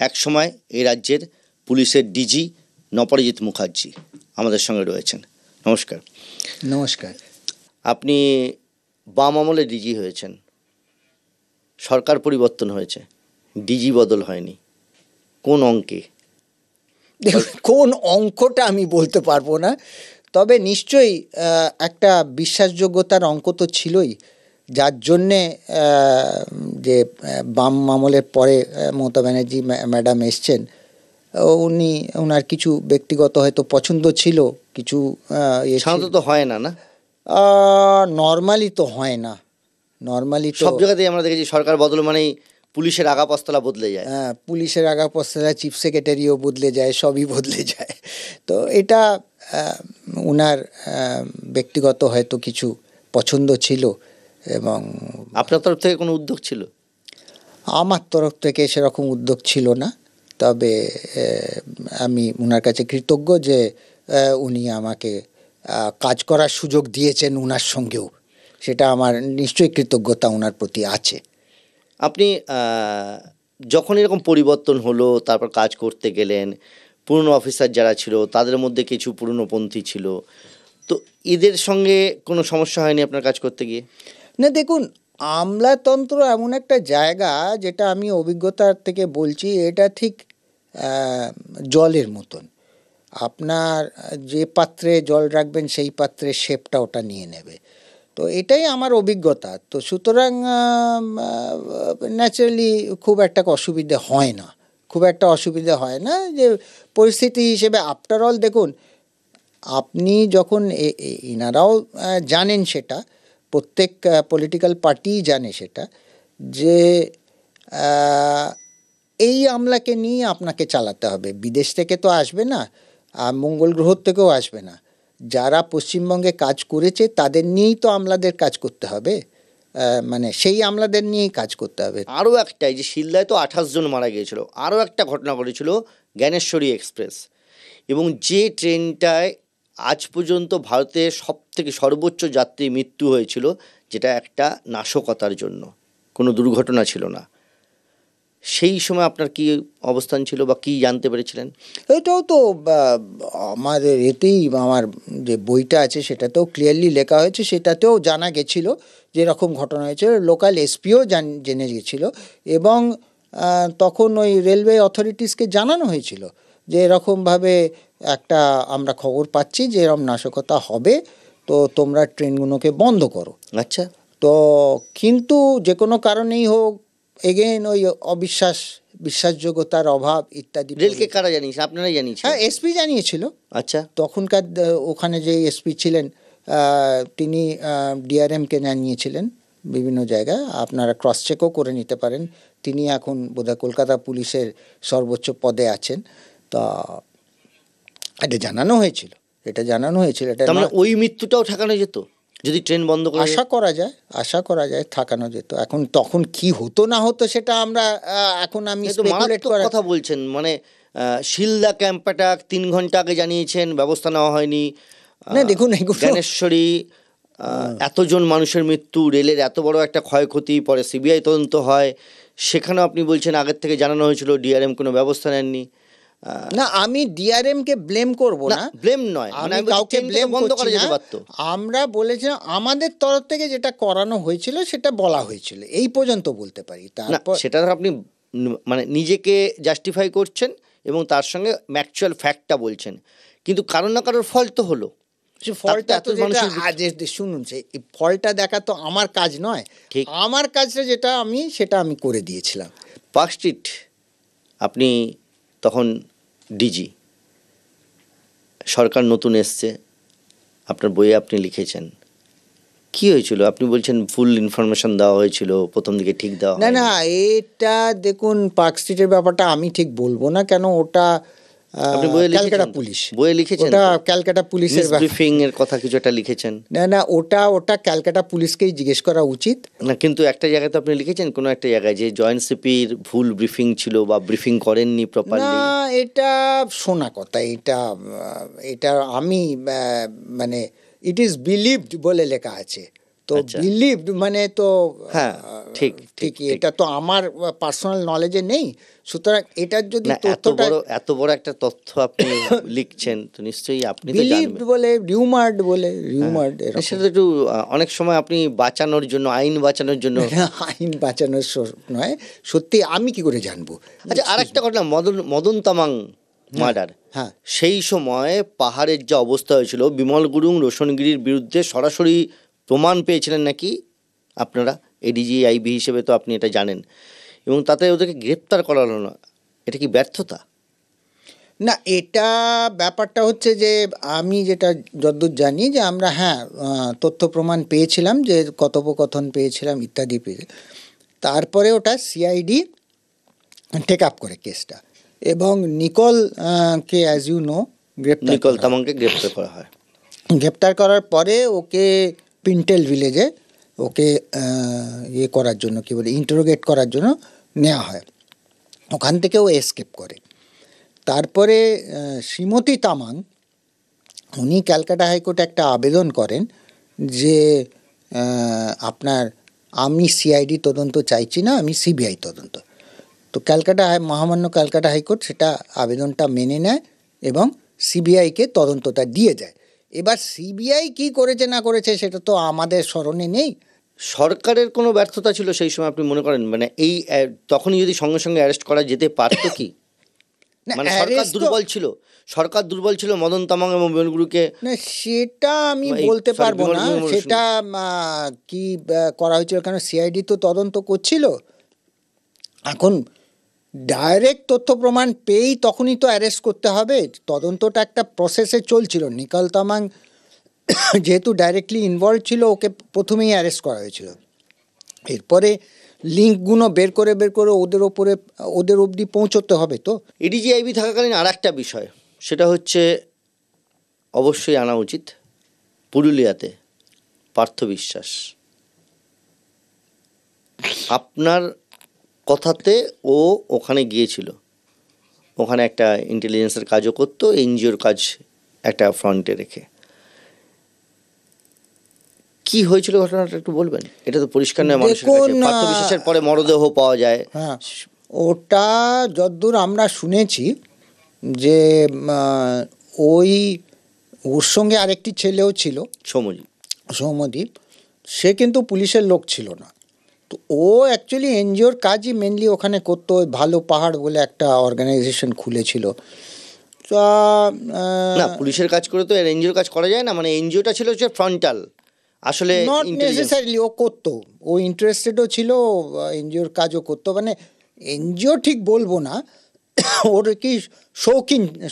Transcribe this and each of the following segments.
এক সময় এই রাজ্যের পুলিশের ডিজি নপরজিৎ মুখার্জি আমাদের সঙ্গে রয়েছেন। নমস্কার। নমস্কার। আপনি বাম আমলে ডিজি হয়েছেন, সরকার পরিবর্তন হয়েছে, ডিজি বদল হয়নি, কোন অঙ্কে? কোন অঙ্কটা আমি বলতে পারবো না, তবে নিশ্চয়ই একটা বিশ্বাসযোগ্যতার অঙ্ক তো ছিলই, যার জন্যে যে বাম আমলের পরে মমতা ব্যানার্জি ম্যাডাম এসছেন, ওনার কিছু ব্যক্তিগত হয়তো পছন্দ ছিল, কিছু সাধারণত তো হয় না, না নর্মালি তো হয় না, নর্মালি সব জায়গাতেই আমরা দেখেছি সরকার বদল মানেই পুলিশের আগা পস্তলা বদলে যায়। হ্যাঁ, পুলিশের আগা পস্তলা, চিফ সেক্রেটারিও বদলে যায়, সবই বদলে যায়। তো এটা ওনার ব্যক্তিগত হয়তো কিছু পছন্দ ছিল। এবং আপনার তরফ থেকে কোনো উদ্যোগ ছিল? আমার তরফ থেকে সেরকম উদ্যোগ ছিল না, তবে আমি ওনার কাছে কৃতজ্ঞ যে উনি আমাকে কাজ করার সুযোগ দিয়েছেন ওনার সঙ্গেও, সেটা আমার নিশ্চয়ই কৃতজ্ঞতা ওনার প্রতি আছে। আপনি যখন এরকম পরিবর্তন হলো, তারপর কাজ করতে গেলেন, পুরনো অফিসার যারা ছিল তাদের মধ্যে কিছু পুরনোপন্থী ছিল, তো এদের সঙ্গে কোনো সমস্যা হয়নি আপনার কাজ করতে গিয়ে? না, দেখুন, আমলাতন্ত্র এমন একটা জায়গা, যেটা আমি অভিজ্ঞতার থেকে বলছি, এটা ঠিক জলের মতন। আপনার যে পাত্রে জল রাখবেন সেই পাত্রে শেপটা ওটা নিয়ে নেবে। তো এটাই আমার অভিজ্ঞতা। তো সুতরাং ন্যাচারালি খুব একটা অসুবিধে হয় না, খুব একটা অসুবিধে হয় না। যে পরিস্থিতি হিসেবে আফটার অল দেখুন, আপনি যখন এনারাও জানেন সেটা, প্রত্যেক পলিটিক্যাল পার্টিই জানে সেটা, যে এই আমলাকে নিয়ে আপনাকে চালাতে হবে। বিদেশ থেকে তো আসবে না, মঙ্গল গ্রহ থেকেও আসবে না। যারা পশ্চিমবঙ্গে কাজ করেছে তাদের নিয়েই তো আমলাদের কাজ করতে হবে, মানে সেই আমলাদের নিয়েই কাজ করতে হবে। আরও একটা, এই যে শিলদায় তো 28 জন মারা গিয়েছিল, আরও একটা ঘটনা ঘটেছিল জ্ঞানেশ্বরী এক্সপ্রেস, এবং যে ট্রেনটায় আজ পর্যন্ত ভারতের সবথেকে সর্বোচ্চ যাত্রী মৃত্যু হয়েছিল, যেটা একটা নাশকতার জন্য, কোনো দুর্ঘটনা ছিল না। সেই সময় আপনার কি অবস্থান ছিল বা কি জানতে পেরেছিলেন? এটাও তো আমাদের এতেই, আমার যে বইটা আছে সেটাতেও ক্লিয়ারলি লেখা হয়েছে, সেটাতেও জানা গেছিল যে এরকম ঘটনা হয়েছে। লোকাল এসপিও জেনে গেছিলো, এবং তখন ওই রেলওয়ে অথরিটিসকে জানানো হয়েছিল যে এরকমভাবে একটা আমরা খবর পাচ্ছি যে এরকম নাশকতা হবে, তো তোমরা ট্রেনগুলোকে বন্ধ করো। আচ্ছা। তো কিন্তু যে কোনো কারণেই হোক, এগেন ওই বিশ্বাসযোগ্যতার অভাব ইত্যাদি। রেলকে কারা জানিয়েছে? আপনারাই জানিয়েছেন? হ্যাঁ, এসপি জানিয়েছিল। আচ্ছা। তখনকার ওখানে যে এসপি ছিলেন তিনি ডিআরএমকে জানিয়েছিলেন বিভিন্ন জায়গায়। আপনারা ক্রস চেকও করে নিতে পারেন, তিনি এখন বোধহয় কলকাতা পুলিশের সর্বোচ্চ পদে আছেন। তা এটা জানানো হয়েছিল, এটা মানে ওই মৃত্যুটাও ঠেকানো যেত যদি ট্রেন বন্ধ করে। আশা করা যায় ঠেকানো যেত। এখন তখন কি হতো না হতো সেটা আমরা এখন আমি স্পেকুলেট করার কথা বলছেন, মানে শিলদা ক্যাম্প অ্যাটাক 3 ঘন্টা আগে জানিয়েছেন, ব্যবস্থা নেওয়া হয়নি। না দেখুন, জ্ঞানেশ্বরী, এতজন মানুষের মৃত্যু, রেলের এত বড় একটা ক্ষয়ক্ষতি, পরে সিবিআই তদন্ত হয়, সেখানেও আপনি বলছেন আগের থেকে জানানো হয়েছিল, ডিআরএম কোনো ব্যবস্থা নেননি। না, আমি ডিআরএম কে ব্লেম করব না, ব্লেম নয়, আমি কাউকে ব্লেম বন্ধ করা যেতে পারতো। আমরা বলেছিলাম আমাদের তরফ থেকে যেটা করানো হয়েছিল সেটা বলা হয়েছিল, এই পর্যন্ত বলতে পারি। তারপর সেটা আপনি মানে নিজেকে জাস্টিফাই করছেন এবং তার সঙ্গে অ্যাকচুয়াল ফ্যাক্টটা বলছেন, কিন্তু কারণ না কারোর ফল্ট তো হলো। ফলটা তো শুনুন, এই ফলটা দেখা তো আমার কাজ নয়। আমার কাজটা যেটা সেটা আমি করে দিয়েছিলাম। পার্ক স্ট্রিট, আপনি তখন ডিজি, সরকার নতুন এসছে, আপনার বইয়ে আপনি লিখেছেন কি হয়েছিল। আপনি বলছেন ফুল ইনফরমেশন দেওয়া হয়েছিল, প্রথম দিকে ঠিক দেওয়া না, এটা দেখুন, পার্ক স্ট্রিটের ব্যাপারটা আমি ঠিক বলবো না, কেন ওটা ক্যালকাটা পুলিশ বইয়ে লিখেছেন, ওটা ক্যালকাটা পুলিশের ব্রিফিং এর কথা কিছু একটা লিখেছেন। না, ওটা ক্যালকাটা পুলিশকেই জিজ্ঞেস করা উচিত। না, কিন্তু একটা জায়গায় তো আপনি লিখেছেন, কোনো একটা জায়গায়, যে জয়েন্ট সিপির ভুল ব্রিফিং ছিল বা ব্রিফিং করেননি প্রপারলি। না, এটা শোনা কথা, এটা আমি মানে ইট ইজ বিলিভড বলে লেখা আছে, তো আচ্ছা। বিলিভড মানে তো হ্যাঁ, ঠিক, ঠিক, ঠিকই, এটা তো আমার পার্সোনাল নলেজে নেই, সুতরাং এটার যদি না, তথ্যটা এত বড় একটা তথ্য আপনি লিখছেন, তো নিশ্চয়ই আপনি তো বিলিভড জানবেন। বলে রিউমার্ড বলে হ্যাঁ, রিউমার্ড সেটা তো একটু অনেক সময় আপনি বাঁচানোর জন্য, আইন বাঁচানোর জন্য। আইন বাঁচানোর নয়, সত্যি আমি কি করে জানবো। আচ্ছা, আর একটা ঘটনা, মদন মদন তামাং মার্ডার। হ্যাঁ সেই সময় পাহাড়ের যা অবস্থা হয়েছিল, বিমল গুরুং রোশনগিরির বিরুদ্ধে সরাসরি প্রমাণ পেয়েছিলেন নাকি আপনারা, এডিজি আইবি হিসেবে তো আপনি এটা জানেন, এবং তাতে ওদেরকে গ্রেপ্তার করা হলো না, এটা কি ব্যর্থতা? না, এটা ব্যাপারটা হচ্ছে যে আমি যেটা যতদূর জানি যে আমরা তথ্য প্রমাণ পেয়েছিলাম, যে কথোপকথন পেয়েছিলাম ইত্যাদি পেয়ে, তারপরে ওটা সিআইডি টেক আপ করে কেসটা, এবং নিকল কে অ্যাজ ইউ নো নিকল তামাংকে গ্রেপ্তার করা হয়। গ্রেপ্তার করার পরে ওকে পিন্টেল ভিলেজে ওকে ইয়ে করার জন্য, কী বলে, ইন্টারোগেট করার জন্য নেওয়া হয়, ওখান থেকে ও এসকেপ করে। তারপরে শ্রীমতী তামাং উনি ক্যালকাটা হাইকোর্টে একটা আবেদন করেন যে আপনার, আমি সিআইডি তদন্ত চাইছি না, আমি সিবিআই তদন্ত। তো মহামান্য ক্যালকাটা হাইকোর্ট সেটা আবেদনটা মেনে নেয় এবং সিবিআইকে তদন্তটা দিয়ে যায়। এবার সিবিআই কি করেছে না করেছে সেটা তো আমাদের স্মরণে নেই। সরকারের কোনো ব্যর্থতা ছিল সেই সময় আপনি মনে করেন, মানে এই তখনই যদি সঙ্গে সঙ্গে অ্যারেস্ট করা যেতে পারতো কি? না, মানে সরকার দুর্বল ছিল, সরকার দুর্বল ছিল মদন তামাং এবং বিমল গুরুকে। না, সেটা আমি এই, বলতে sorry, পারবো বিমল না, গুরু সেটা কি করা হয়েছিল, কেন সিআইডি তো তদন্ত করছিল। এখন ডাইরেক্ট তথ্য প্রমাণ পেয়েই তখনই তো অ্যারেস্ট করতে হবে, তদন্তটা একটা প্রসেসে চলছিল। নিকল তামাং যেহেতু ডাইরেক্টলি ইনভলভ ছিল, ওকে প্রথমেই অ্যারেস্ট করা হয়েছিল, এরপরে লিঙ্কগুলো বের করে ওদের অবধি পৌঁছতে হবে। তো এডিজি আইবি থাকাকালীন আর একটা বিষয়, সেটা হচ্ছে অবশ্যই আনা উচিত, পুরুলিয়াতে পার্থ বিশ্বাস, আপনার কথাতে ও ওখানে গিয়েছিল, ওখানে একটা ইন্টেলিজেন্সের কাজও করতো, এনজিওর কাজ একটা ফ্রন্টে রেখে। কি হয়েছিল ঘটনাটা একটু বলবেন? এটা তো পরিষ্কার নয় মানুষের কাছে। দেখুন, পার্থ বিশ্বাসের পরে মরদেহ পাওয়া যায়। হ্যাঁ, ওটা যতদূর আমরা শুনেছি যে ওই ওর সঙ্গে আরেকটি ছেলেও ছিল, সৌম্যজি। সৌম্যদীপ, সে কিন্তু পুলিশের লোক ছিল না। তো ও অ্যাকচুয়ালি এনজিওর কাজই মেনলি ওখানে করতো, ওই ভালো পাহাড় বলে একটা অর্গানাইজেশন খুলেছিল। তা না, পুলিশের কাজ করে তো এনজিওর কাজ করা যায় না, মানে এনজিওটা ছিল হচ্ছে ফ্রন্টাল আসলে। নট intelligence- নেসেসারিলি ও করতো, ও ইন্টারেস্টেডও ছিল, এনজিওর কাজও করতো, মানে এনজিও ঠিক বলবো না, ওর কি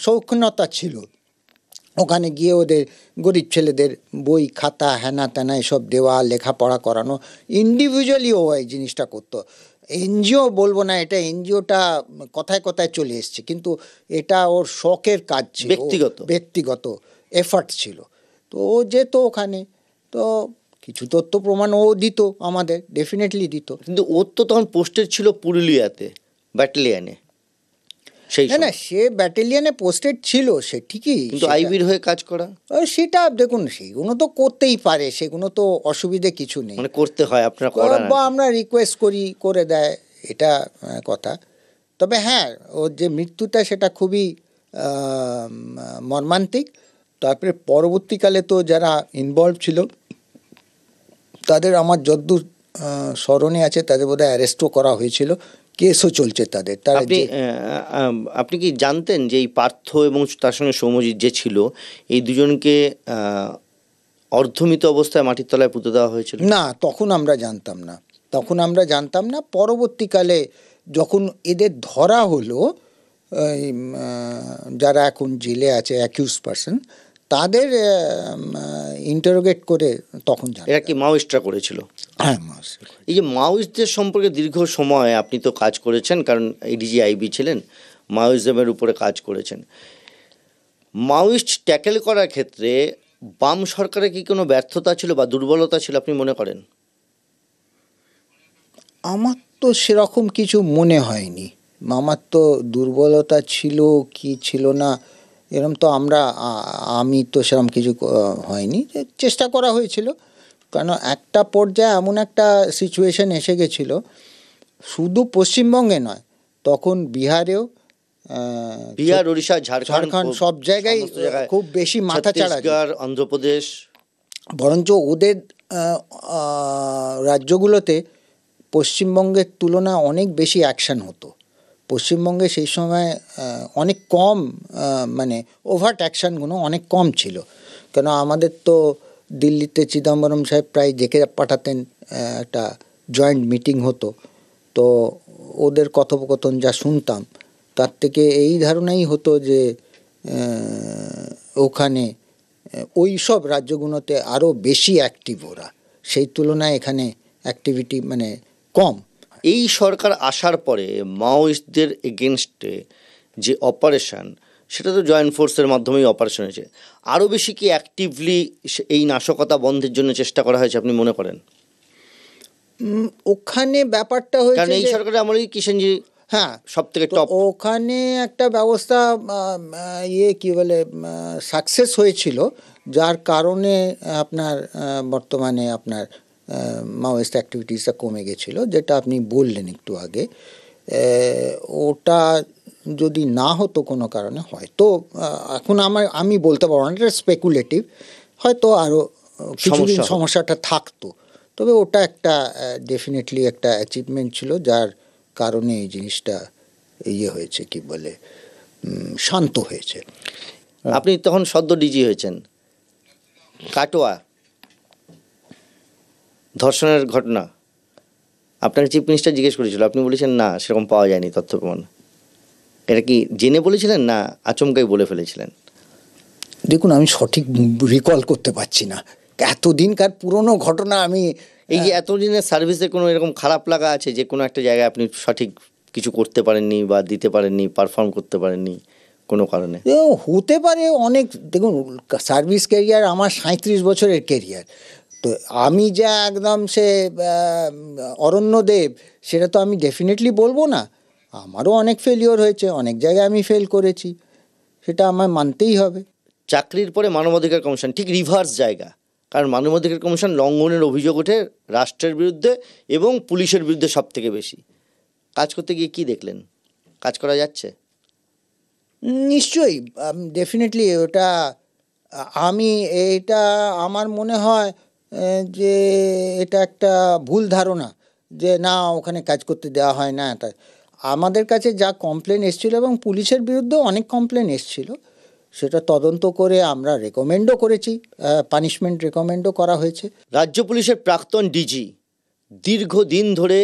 শৌখিনতা ছিল, ওখানে গিয়ে ওদের গরিব ছেলেদের বই খাতা হ্যানা ত্যানা এসব দেওয়া, লেখাপড়া করানো, ইন্ডিভিজুয়ালি ও এই জিনিসটা করতো। এনজিও বলবো না, এটা এনজিওটা কথায় কথায় চলে এসছে, কিন্তু এটা ওর শখের কাজ ছিল, ব্যক্তিগত এফার্ট ছিল। তো ও যেত ওখানে, তো কিছু তথ্য প্রমাণ ও দিত আমাদের, ডেফিনেটলি দিত। কিন্তু ওর তো তখন পোস্টেড ছিল পুরুলিয়াতে, ব্যাটালিয়ানে সেই না না, সময়। সে ব্যাটালিয়ানে পোস্টেড ছিল, সে ঠিকই, কিন্তু আইবির হয়ে কাজ করা, সেটা দেখুন, সেগুলো তো করতেই পারে, সেগুলো তো অসুবিধে কিছু নেই, মানে করতে হয়, আপনারা করান বা আমরা রিকোয়েস্ট করি, করে দেয়, এটা কথা। তবে হ্যাঁ, ওর যে মৃত্যুটা সেটা খুবই মর্মান্তিক। তারপরে পরবর্তীকালে তো যারা ইনভলভ ছিল তাদের আমার যদ্দূর স্মরণে আছে, তাদের বোধহয় অ্যারেস্টও করা হয়েছিল, কেসও চলছে তাদের। আপনি কি জানতেন যে এই পার্থ এবং তার সঙ্গে সৌম্যজিৎ যে ছিল, এই দুজনকে অর্ধমৃত অবস্থায় মাটির তলায় পুঁতে দেওয়া হয়েছিল? না, তখন আমরা জানতাম না, পরবর্তীকালে যখন এদের ধরা হলো, যারা এখন জেলে আছে অ্যাকিউজ পারসন, তাদের ইন্টারোগেট করে তখন জানতাম। এরা কি মাওয়িস্টরা করেছিল? হ্যাঁ, এই যে মাওয়িস্টদের সম্পর্কে দীর্ঘ সময় আপনি তো কাজ করেছেন, কারণ এডিজি আইবি ছিলেন, মাওয়িজমের উপরে কাজ করেছেন। মাওয়িস্ট ট্যাকেল করার ক্ষেত্রে বাম সরকারের কি কোনো ব্যর্থতা ছিল বা দুর্বলতা ছিল আপনি মনে করেন? আমার তো সেরকম কিছু মনে হয়নি, আমার তো দুর্বলতা ছিল কি ছিল না এরম তো আমি তো সেরকম কিছু হয়নি, চেষ্টা করা হয়েছিল, কারণ একটা পর্যায়ে এমন একটা সিচুয়েশন এসে গেছিলো, শুধু পশ্চিমবঙ্গে নয়, তখন বিহারেও বিহার, উড়িষ্যা, ঝাড়খণ্ড সব জায়গায় খুব বেশি মাথাচাড়া, ছত্তিশগড়, অন্ধ্রপ্রদেশ, বরঞ্চ ওদের রাজ্যগুলোতে পশ্চিমবঙ্গের তুলনায় অনেক বেশি অ্যাকশন হতো। পশ্চিমবঙ্গে সেই সময় অনেক কম, মানে ওভার্ট অ্যাকশানগুলো অনেক কম ছিল, কেন আমাদের তো দিল্লিতে চিদম্বরম সাহেব প্রায় ডেকে পাঠাতেন, একটা জয়েন্ট মিটিং হতো, তো ওদের কথোপকথন যা শুনতাম তার থেকে এই ধারণাই হতো যে ওখানে ওই সব রাজ্যগুলোতে আরও বেশি অ্যাক্টিভ ওরা, সেই তুলনায় এখানে অ্যাক্টিভিটি মানে কম। এই সরকার আসার পরে মাওয়িস্টদের এগেনস্টে যে অপারেশন, সেটা তো জয়েন্ট ফোর্সের মাধ্যমেই অপারেশন হয়েছে। আরও বেশি কি অ্যাক্টিভলি এই নাশকতা বন্ধের জন্য চেষ্টা করা হয়েছে আপনি মনে করেন? ওখানে ব্যাপারটা হয়েছে, কারণ এই সরকারের আমলেই কিষেনজি হ্যাঁ সব থেকে টপ। ওখানে একটা ব্যবস্থা কি বলে সাকসেস হয়েছিল, যার কারণে আপনার বর্তমানে আপনার মাওয়িস্ট অ্যাক্টিভিটিসটা কমে গেছিলো, যেটা আপনি বললেন একটু আগে। ওটা যদি না হতো কোনো কারণে, হয়তো এখন আমি বলতে পারবো না, এটা স্পেকুলেটিভ, হয়তো আরও কিছুদিন সমস্যাটা থাকতো, তবে ওটা একটা ডেফিনেটলি একটা অ্যাচিভমেন্ট ছিল, যার কারণে এই জিনিসটা হয়েছে, কি বলে, শান্ত হয়েছে। আপনি তখন সদ্য ডিজি হয়েছেন, কাটোয়া ধর্ষণের ঘটনা আপনাকে চিফ মিনিস্টার জিজ্ঞেস করেছিল, আপনি বলেছেন না সেরকম পাওয়া যায়নি তথ্য প্রমাণ। এটা কি জেনে বলেছিলেন না আচমকাই বলে ফেলেছিলেন? দেখুন, আমি সঠিক রিকল করতে পারছি না, এতদিনকার পুরনো ঘটনা। আমি এই যে এতদিনের সার্ভিসে কোনো এরকম খারাপ লাগা আছে যে কোনো একটা জায়গায় আপনি সঠিক কিছু করতে পারেননি বা দিতে পারেননি, পারফর্ম করতে পারেননি কোনো কারণে? হতে পারে অনেক। দেখুন, সার্ভিস ক্যারিয়ার আমার 37 বছরের ক্যারিয়ার, তো আমি যা একদম সে অরণ্যদেব, সেটা তো আমি ডেফিনেটলি বলবো না। আমারও অনেক ফেলিওর হয়েছে, অনেক জায়গায় আমি ফেল করেছি, সেটা আমায় মানতেই হবে। চাকরির পরে মানবাধিকার কমিশন ঠিক রিভার্স জায়গা, কারণ মানবাধিকার কমিশন লঙ্ঘনের অভিযোগ ওঠে রাষ্ট্রের বিরুদ্ধে এবং পুলিশের বিরুদ্ধে সব থেকে বেশি। কাজ করতে গিয়ে কি দেখলেন? কাজ করা যাচ্ছে? নিশ্চয়ই, ডেফিনেটলি। এটা আমার মনে হয় যে এটা একটা ভুল ধারণা যে না, ওখানে কাজ করতে দেওয়া হয় না। তাই আমাদের কাছে যা কমপ্লেন এসেছিলো, এবং পুলিশের বিরুদ্ধেও অনেক কমপ্লেন এসেছিলো, সেটা তদন্ত করে আমরা রেকমেন্ডও করেছি, পানিশমেন্ট রেকমেন্ডও করা হয়েছে। রাজ্য পুলিশের প্রাক্তন ডিজি দীর্ঘদিন ধরে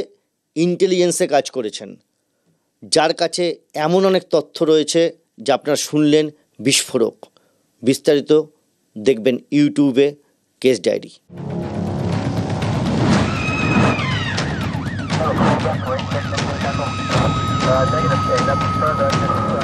ইন্টেলিজেন্সে কাজ করেছেন, যার কাছে এমন অনেক তথ্য রয়েছে যা আপনারা শুনলেন বিস্ফোরক। বিস্তারিত দেখবেন ইউটিউবে case diary. Negative. Okay, that's further.